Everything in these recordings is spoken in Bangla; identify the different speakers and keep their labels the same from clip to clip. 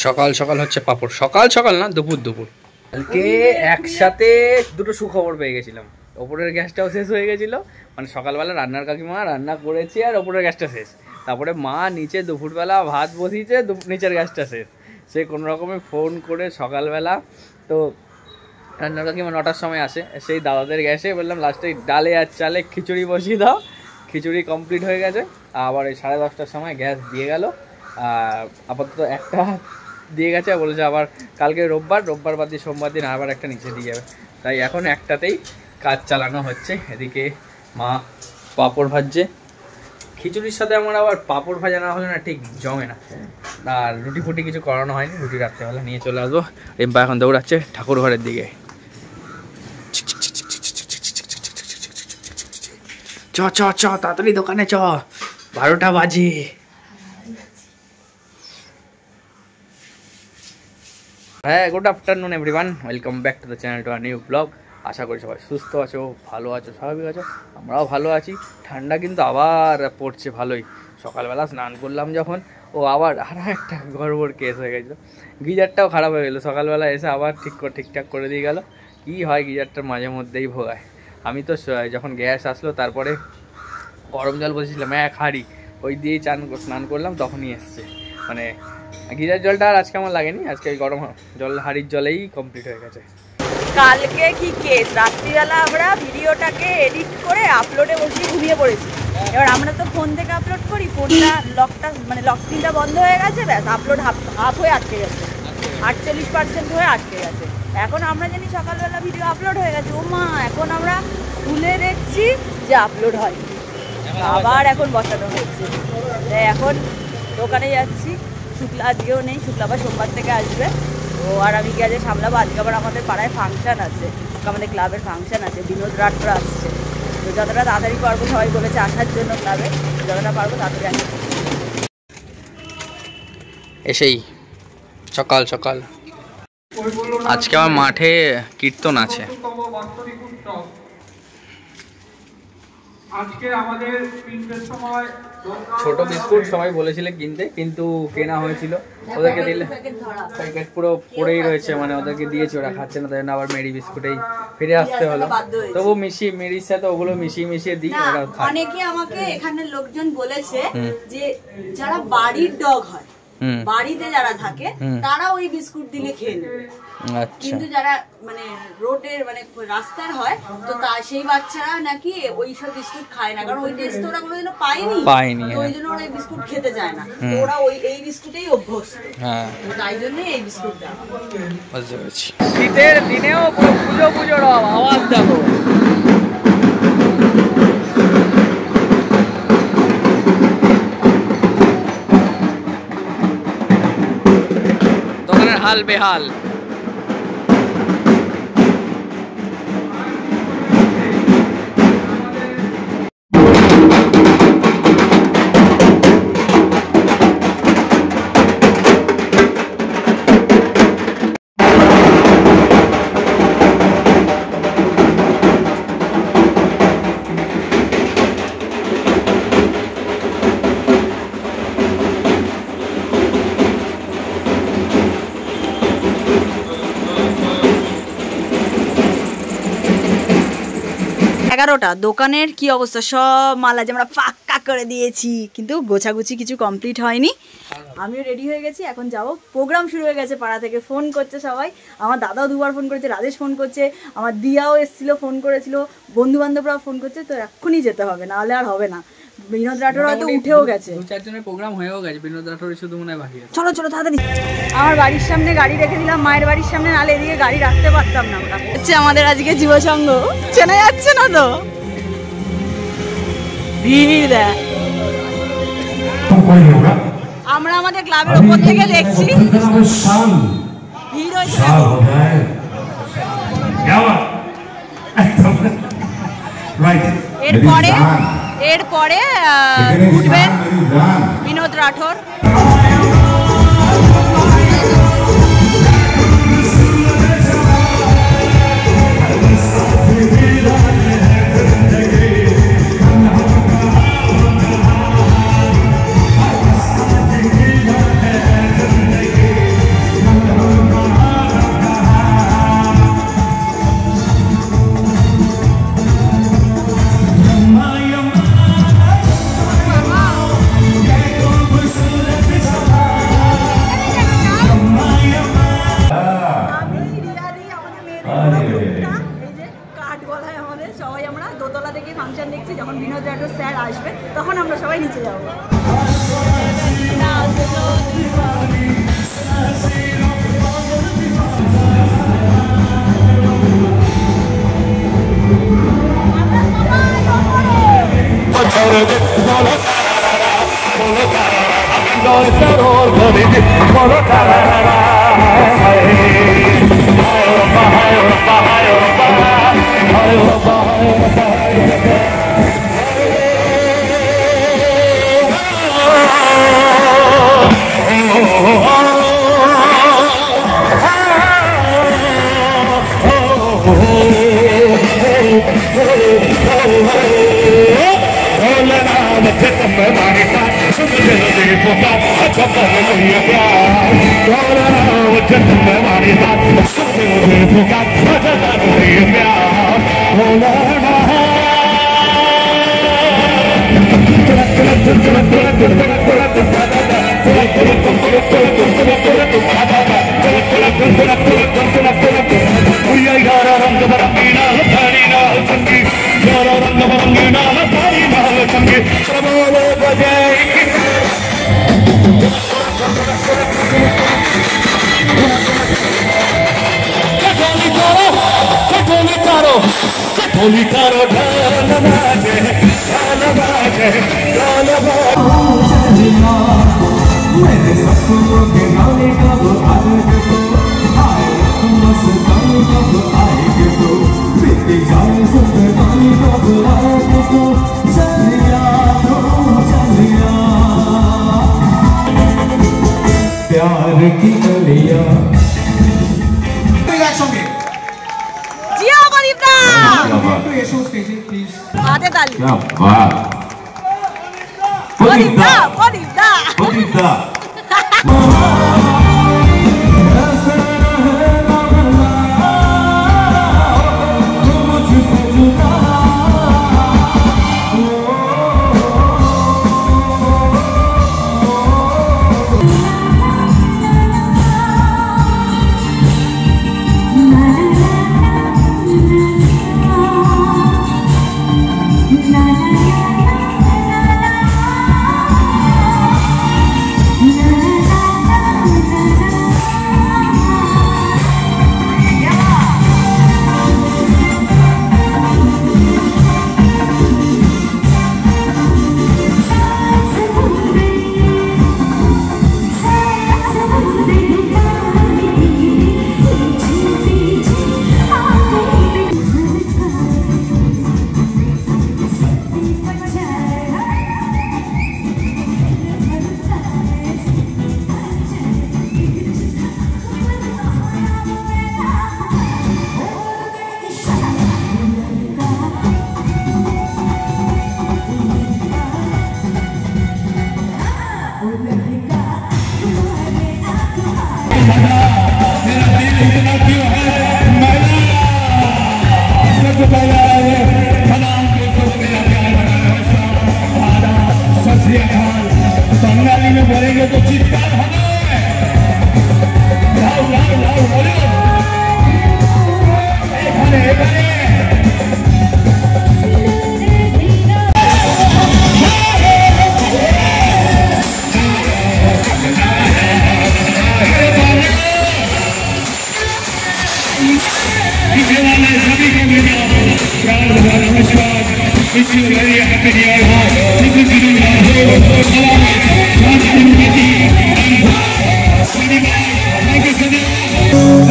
Speaker 1: সকাল সকাল হচ্ছে পাপড়, সকাল সকাল না দুপুর দুপুর। কালকে একসাথে দুটো সুখবর পেয়ে গেছিলাম। ওপরের গ্যাসটাও শেষ হয়ে গেছিলো, মানে সকালবেলা রান্নার কাকিমা রান্না করেছে আর ওপরের গ্যাসটা শেষ। তারপরে মা নিচে দুপুরবেলা ভাত বসিয়েছে, নিচের গ্যাসটা শেষ। সে কোনো রকমে ফোন করে সকালবেলা তো রান্নার কাকিমা 9টার সময় আসে, সেই দাদাদের গ্যাসে বললাম লাস্টে ডালে আর চালে খিচুড়ি বসিয়ে দাও। খিচুড়ি কমপ্লিট হয়ে গেছে। আবার এই 10:30টার সময় গ্যাস দিয়ে গেল। আপাতত একটা দিয়ে গেছে, বলেছে আবার কালকে রোববার বাদ দিয়ে সোমবার দিন আবার একটা নিচে দিয়ে যাবে। তাই এখন একটাতেই কাজ চালানো হচ্ছে। এদিকে মা পাঁপড় ভাজছে। খিচুড়ির সাথে আমার আবার পাঁপড় ভাজা না হলে না ঠিক জমে না। আর রুটি ফুটি কিছু করানো হয়নি, রুটি রাত্রেবেলা নিয়ে চলে আসবো। রিম্পা এখন দৌড়াচ্ছে ঠাকুর ঘরের দিকে। চ চ চ তাড়াতাড়ি দোকানে চ, 12টা বাজে। হ্যাঁ, good afternoon everyone, welcome back to the channel to a new blog. আশা করি সবাই সুস্থ আছো, ভালো আছো, স্বাভাবিক আছো। আমরাও ভালো আছি। ঠান্ডা কিন্তু আবার পড়ছে ভালোই। সকালবেলা স্নান করলাম যখন, ও আবার একটা গড়বড় কেস হয়ে গেছিলো। গিজারটাও খারাপ হয়ে গেলো, সকালবেলা এসে আবার ঠিকঠাক করে দিয়ে গেল। কী হয় গিজারটা মাঝে মধ্যেই ভোগায়। আমি তো যখন গ্যাস আসলো তারপরে গরম জল বসেছিলাম এক হাঁড়ি, ওই দিয়েই স্নান করলাম, তখনই এসছে। মানে গিজার জলটা আর আজকে আমার লাগেনি, আজকে ওই গরম জল হাঁড়ির জলেই কমপ্লিট হয়ে গেছে।
Speaker 2: কালকে কি কেস, রাত্রিবেলা আমরা ভিডিওটাকে এডিট করে আপলোডে বসিয়ে ঘুমিয়ে পড়েছি। এবার আমরা তো ফোন থেকে আপলোড করি, ফোনটা লক স্ক্রিনটা বন্ধ হয়ে গেছে, ব্যাস আপলোড হাফ হয়ে আটকে গেছে, 48% হয়ে আটকে গেছে। এখন আমরা জানি সকালবেলা ভিডিও আপলোড হয়ে গেছে। ও মা, এখন আমরা খুলে দেখছি যে আপলোড হয়নি, আবার এখন বসানো হচ্ছে। তাই এখন দোকানে যাচ্ছি। শুক্লা আজকেও নেই, শুক্লা আবার সোমবার থেকে আসবে। তো আর আমি গিয়ে সামলাবো। আজকে আবার আমাদের পাড়ায় ফাংশান আছে, আমাদের ক্লাবের ফাংশান আছে, বিনোদ রাত্র আসছে। তো যতটা তাড়াতাড়ি পারবো, সবাই বলেছে আসার জন্য ক্লাবে, যতটা পারবো তাড়াতাড়ি আসবো।
Speaker 1: এসেই সকাল সকাল আজকে আমার মাঠে কীর্তন আছে। আজকে আমাদের ছোট বিস্কুট সবাই বলেছিল কিনতে, কিন্তু কেনা হয়েছিল। ওদেরকে দিলে প্যাকেট পুরো পড়েই রয়েছে, মানে ওদেরকে দিয়েছি, ওরা খাচ্ছে না, তাই জন্য আবার মেরি বিস্কুটেই ফিরে আসতে হলো। তবু মেরির সাথে ওগুলো মিশিয়ে দিই।
Speaker 2: অনেকে আমাকে এখানের লোকজন বলেছে যে যারা বাড়ির ডগ হয়, বাড়িতে যারা থাকে, তারা ওই বিস্কুট দিলে খেয়ে নেবে। কিন্তু যারা মানে রোডের মানে রাস্তার হয়, তো সেই বাচ্চারা নাকি ওইসব বিস্কুট খায় না, কারণ ওই টেস্ট ওরা কোনোদিনও পায়নি, ওই জন্য ওরা এই বিস্কুট খেতে যায় না। তো ওরা এই বিস্কুটেই অভ্যস্ত, তাই জন্য এই বিস্কুট দেওয়া।
Speaker 1: বুঝতে পেরেছি। শীতের দিনেও পুরো পুজোর আওয়াজ দেখো। দোকানের হাল বেহাল।
Speaker 2: দোকানের কি অবস্থা, সব মাল আজ আমরা পাক্কা করে দিয়েছি, কিন্তু গোছাগুছি কিছু কমপ্লিট হয়নি। আমিও রেডি হয়ে গেছি, এখন যাব। প্রোগ্রাম শুরু হয়ে গেছে, পাড়া থেকে ফোন করছে সবাই। আমার দাদাও 2বার ফোন করেছে, রাজেশ ফোন করছে, আমার দিয়াও এসেছিল, ফোন করেছিল, বন্ধু বান্ধবরাও ফোন করছে। তো এক্ষুনি যেতে হবে, নাহলে আর হবে না। বিনোদ রাঠোর হয়তো উঠেও গেছে,
Speaker 1: 2-4 প্রোগ্রাম হয়েও গেছে, বিনোদ রাঠোর শুধু মনে হয় বাকি আছে।
Speaker 2: চলো তাড়াতাড়ি। আমার বাড়ির সামনে গাড়ি রেখে দিলাম, মায়ের বাড়ির সামনে, নাহলে এদিকে গাড়ি রাখতে পারতাম না। আমরা হচ্ছে আমাদের আজকে যুবসংঘ, চেনা যাচ্ছে না তো, ভিড় দেয়। আমরা আমাদের ক্লাবের উপর থেকে দেখছি ভিড় হয়েছে। এরপরে উঠবেন বিনোদ রাঠোর। কাঠ গলায় আমাদের সবাই আমরা দোতলা থেকে ফাংশন দেখছি, যখন বিনোদ রাঠোর স্যার আসবে তখন আমরা সবাই নিচে যাবো।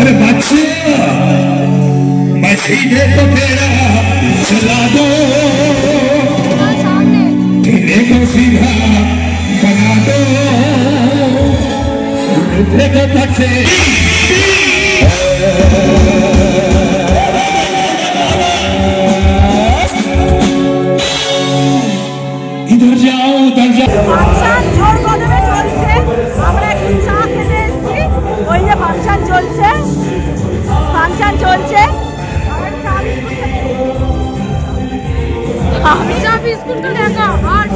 Speaker 3: अरे बच्चे मैं सीधे तो तेरा चला दो, तेरे को सीधा बना दो, देखो बच्चे इधर जाओ उधर जाओ।
Speaker 2: ফাংশন জোর কদমে চলছে, আমরা এখন চা খেতে এসেছি, ওই যে ফাংশন চলছে, ফাংশন চলছে। আমি চা বিস্কুটটা দেখা আর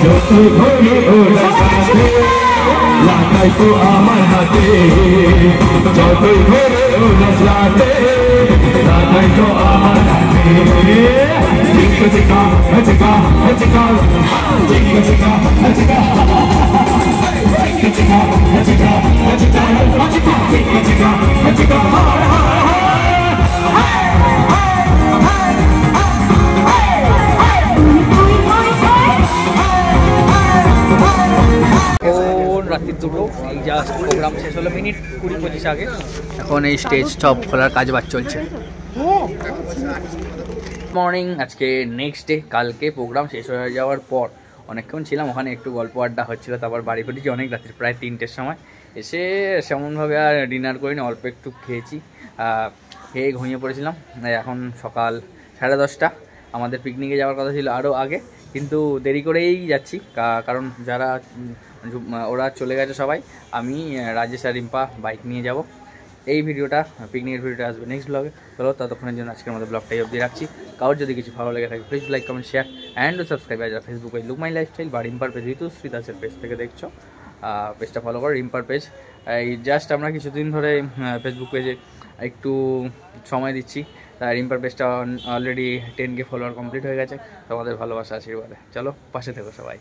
Speaker 3: যতই ঘরে ওরা সাথে লাগাই তো আমার হাতে যতই ঘরে ওরা সাথে লাগাই তো আমার হাতে চিকা চিকা চিকা চিকা চিকা চিকা চিকা
Speaker 1: রাত্রি দুটো এই জাস্ট প্রোগ্রাম শেষ হলো মিনিট 20-25 আগে। এখন এই স্টেজ টপ খোলার কাজ বাজ চলছে। মর্নিং, আজকে নেক্সট ডে। কালকে প্রোগ্রাম শেষ হয়ে যাওয়ার পর অনেকক্ষণ ছিলাম ওখানে, একটু গল্প আড্ডা হচ্ছিলো, তারপর বাড়ি ফিরেছি অনেক রাত্রি, প্রায় 3টের সময়। এসে সেমনভাবে আর ডিনার করিনি, অল্প একটু খেয়েছি, খেয়ে ঘুমিয়ে পড়েছিলাম। এখন সকাল 10:30। আমাদের পিকনিকে যাওয়ার কথা ছিল আরও আগে, কিন্তু দেরি করেই যাচ্ছি, কারণ যারা ওরা চলে গেছে সবাই। আমি, রাজেশ আর রিম্পা বাইক নিয়ে যাব। এই ভিডিওটা, পিকনিকের ভিডিওটা আসবে নেক্সট ব্লগে। চলো, ততক্ষণের জন্য আজকের মধ্যে ব্লগটাই অবধি রাখছি। কারোর যদি কিছু ভালো লেগে থাকে please like, comment, share and subscribe. যারা Facebook page look my lifestyle বা রিম্পার পেজ ঋতুশ্রী দাসের পেজ থেকে দেখছো, পেজটা ফলো করো, রিম্পার পেজ। এই জাস্ট আমরা কিছুদিন ধরে ফেসবুক পেজে একটু সময় দিচ্ছি, তাই রিম্পার পেজটা অলরেডি 10K ফলোয়ার কমপ্লিট হয়ে গেছে। তোমাদের ভালোবাসা আশীর্বাদে চলো পাশে থেকো সবাই।